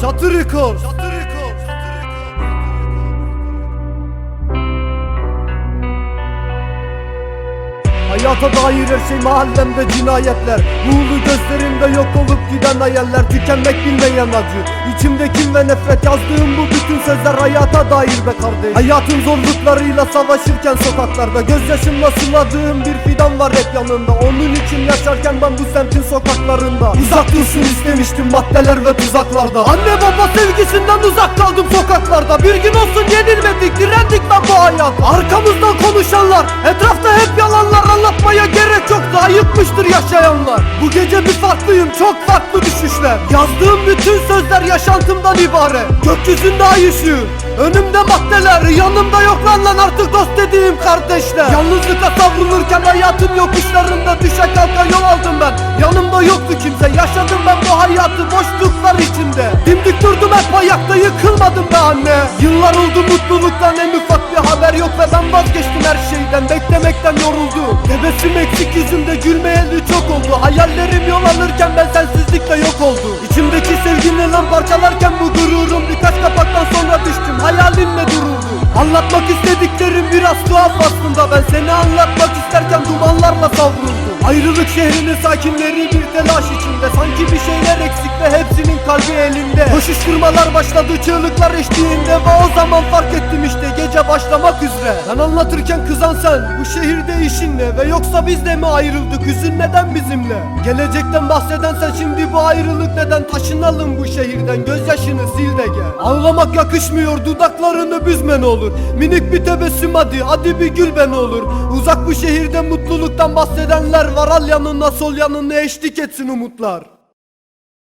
Çatı Records. Hayata dair her şey mahallemde cinayetler. Buğulu gözlerimde yok olup giden hayaller. Tükenmek bilmeyen acı, içimde kin ve nefret. Yazdığım bu bütün sözler hayata dair be kardeş. Hayatın zorluklarıyla savaşırken sokaklarda, gözyaşımla suladığım bir fidan var hep yanımda. Onun için yaşarken ben bu semtin sokaklarında. Uzak dursun istemiştim maddeler ve tuzaklarda. Anne baba sevgisinden uzak kaldım sokaklarda. Bir gün olsun yenilmedik, direndik ben bu hayat. Arkamızdan konuşanlar, etrafta hep yalanlar. Anlatmaya gerek yoktu, ayıpmıştır yaşayanlar. Bu gece bir farklıyım, çok farklı düşüşler. Yazdığım bütün sözler yaşantımdan ibaret. Gökyüzünde ay ışığı, önümde maddeler. Yanımda yok lan artık dost dediğim kardeşler. Yalnızlıkla savrulurken hayatın yokuşlarında düşe kalka yol aldım ben. Yanımda yoktu kimse, yaşadım ben bu hayatı boşluklar içinde. Dimdik durdum hep ayakta, yıkılmadım be anne. Yıllar oldu mutluluktan en ufak bir haber yok ve ben vazgeçtim her şeyden, beklemekten yoruldum. Tebessüm eksik yüzümde, gülmeyeli çok oldu. Hayallerim yol alırken ben sensizlikle yok oldu. İçimdeki sevgini lan parçalarken bu gururum. Birkaç kapaktan sonra düştüm, hayalimle duruldu. Anlatmak istediklerim biraz tuhaf aslında. Ben seni anlatmak isterken dumanlarla savruldum. Ayrılık şehrinin sakinleri bir telaş içinde. Sanki bir şeyler eksik ve hepsinin kalbi elinde. Koşuşturmalar başladı çığlıklar eşliğinde. Ve o zaman fark ettim işte gece başlamak üzere. Ben anlatırken kızan sen, bu şehirde işin ne? Ve yoksa biz de mi ayrıldık, hüzün neden bizimle? Gelecekten bahseden sen, şimdi bu ayrılık neden? Taşınalım bu şehirden, gözyaşını sil de gel. Ağlamak yakışmıyor, dudaklarını büzme ne olur. Minik bir tebessüm hadi bir gül be ne olur. Uzak bu şehirde mutluluktan bahsedenler var, al yanına sol yanına eşlik etsin umutlar.